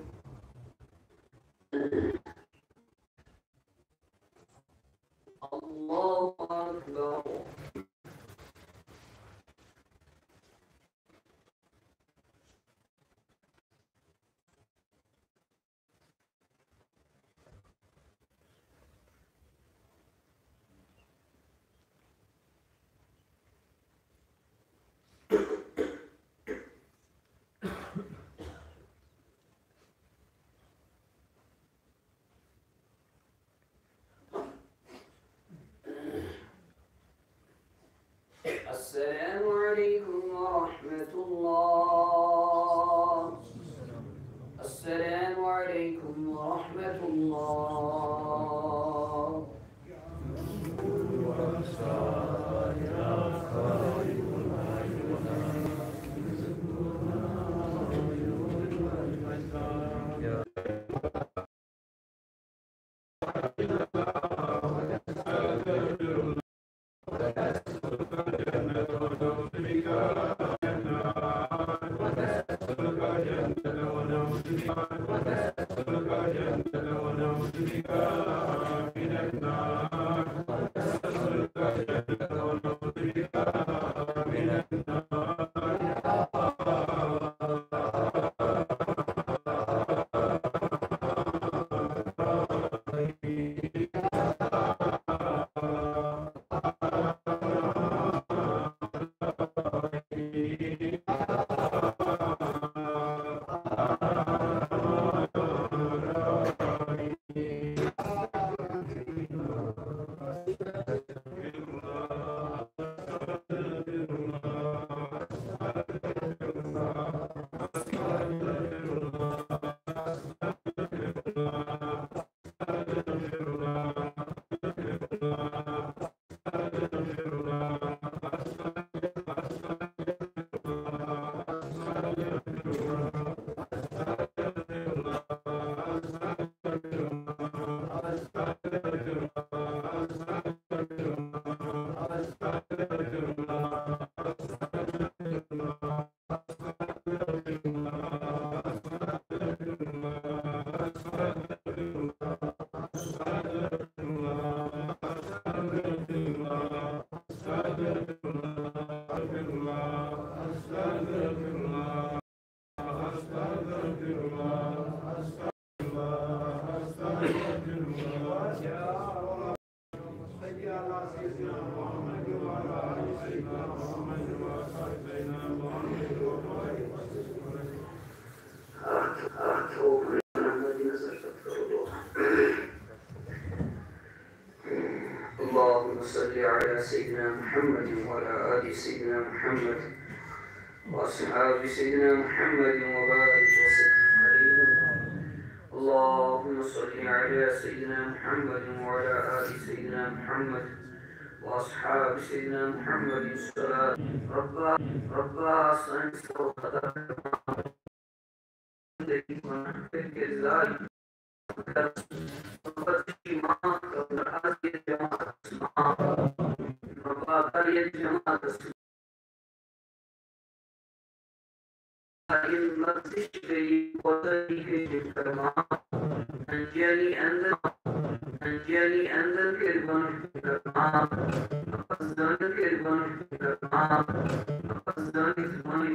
الله أكبر السلام عليكم ورحمة الله السلام عليكم ورحمة الله اللهم صل على سيدنا محمد وعلى آل سيدنا محمد وأصحاب سيدنا محمد وبارك وسلم عليهم. اللهم صل على سيدنا محمد وعلى آل سيدنا محمد وأصحاب سيدنا محمد صلاة ربا سنس وقدر أنجلي أنت الكربان أفزان الكربان أفزان الكربان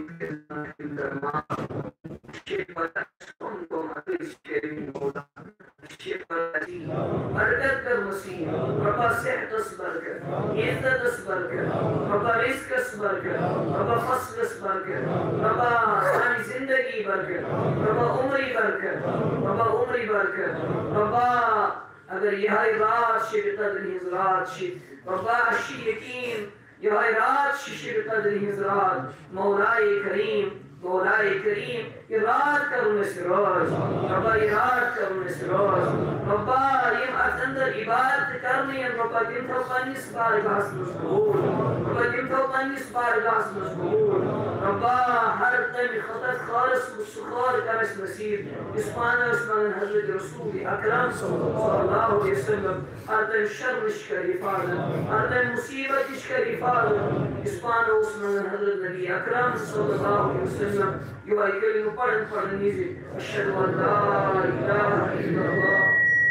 برکت کر مسیح ربا صحت اصبر کر عزت اصبر کر ربا رزق اصبر کر ربا فصل اصبر کر ربا سانی زندگی برکت ربا عمری برکت ربا عمری برکت ربا اگر یہ رات شب قدر حضرات شب ربا اشی یقین یہ رات شب قدر حضرات مولائے کریم یہ رات کرنے سراج ربا یہ رات کرنے سراج ربا یہ اندر عبادت کرنے ربا دم تو پنس بارگاہ مشغول ربا دم تو پنس بارگاہ مشغول ربا ہر تم خطر خالص مستخار کرس نصیب عثمان حضرت رسول اکرم صلی اللہ علیہ وسلم ہر تم شر کا حفاظت ہر تم مصیبت کا حفاظت عثمان حضرت نبی اکرم صلی اللہ علیہ وسلم يوحي كلمة قرن نيزي أشهد أن لا إله إلا الله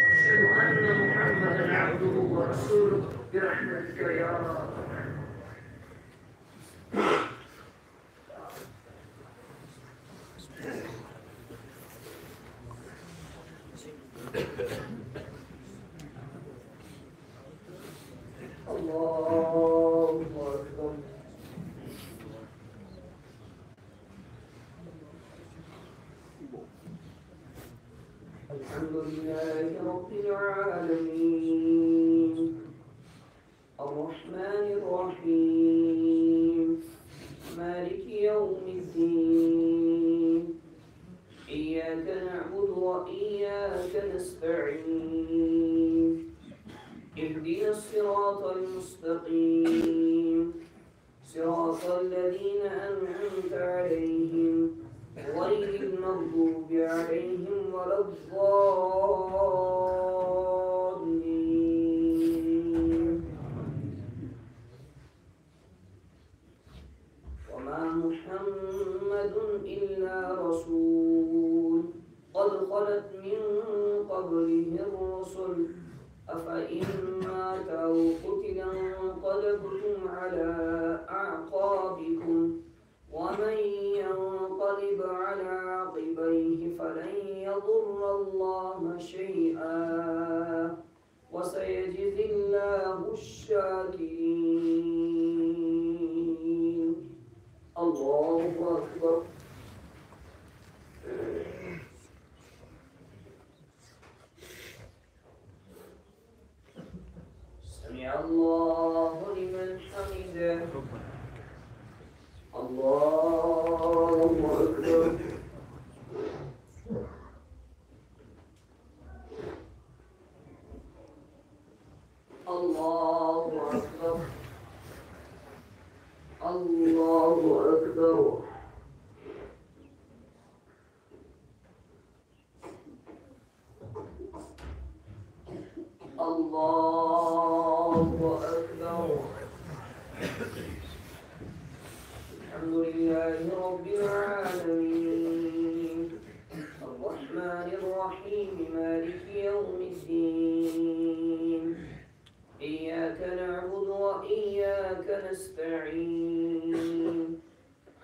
وأشهد أن محمدا عبده ورسوله برحمتك يا رب. الله أكبر. الحمد لله رب العالمين الرحمن الرحيم مالك يوم الدين إياك نعبد وإياك نستعين اهدنا الصراط المستقيم صراط الذين أنعمت عليهم غير المغضوب عليهم ولا الضالين. وما محمد إلا رسول قد خلت من قبله الرسل أفإن مات أو قتل انقلبتم على أعقابكم ومن ينقلب على عقبيه فلن يضر الله شيئا وسيجزي الله الشاكرين. الله أكبر. سمع الله لمن حمده. الله أكبر. الله أكبر. الله أكبر. الله أكبر. الحمد لله رب العالمين الرحمن الرحيم مالك يوم الدين إياك نعبد وإياك نستعين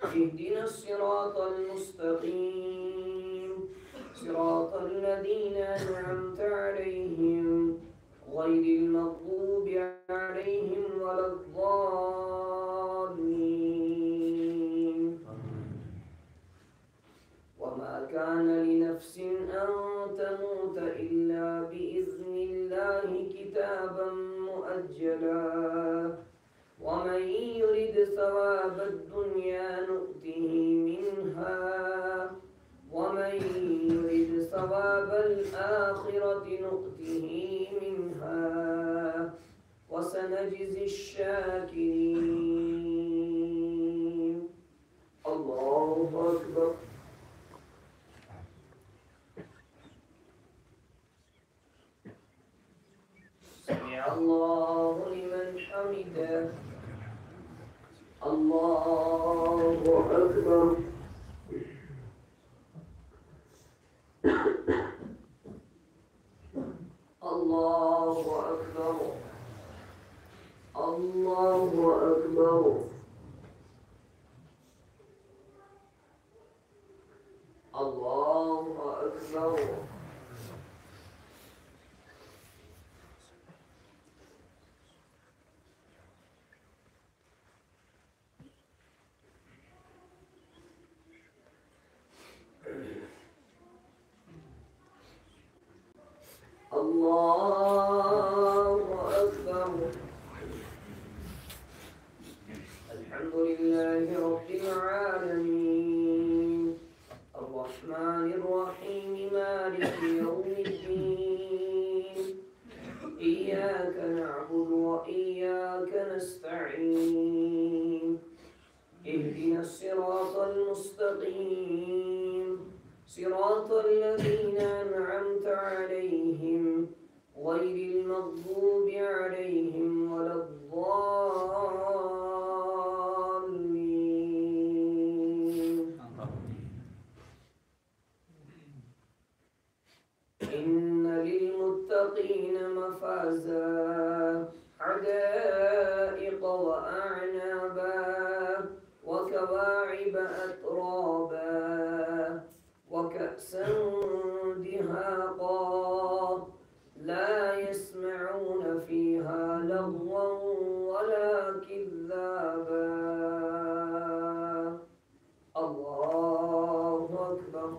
اهدنا الصراط المستقيم صراط الذين أنعمت عليهم غير المغضوب عليهم ولا الضالين. أكبر الله أكبر الله أكبر الله أكبر الله أكبر الحمد لله رب العالمين الرحمن الرحيم مالك يوم الدين إياك نعبد وإياك نستعين اهدنا الصراط المستقيم صراط الذين أنعمت عليهم غير المغضوب عليهم ولا الضالين إن للمتقين مفازا حدائق وأعنابا وكواعب أترابا وكأسا دهاقا لا يسمعون فيها لغوا ولا كذابا الله أكبر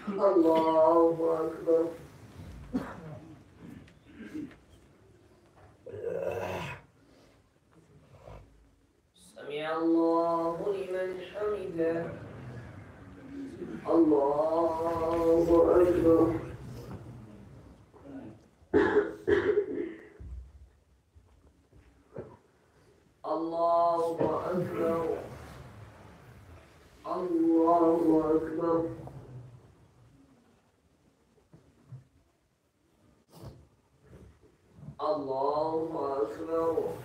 الله أكبر سمع الله لمن حمده الله أكبر الله أكبر الله أكبر الله أكبر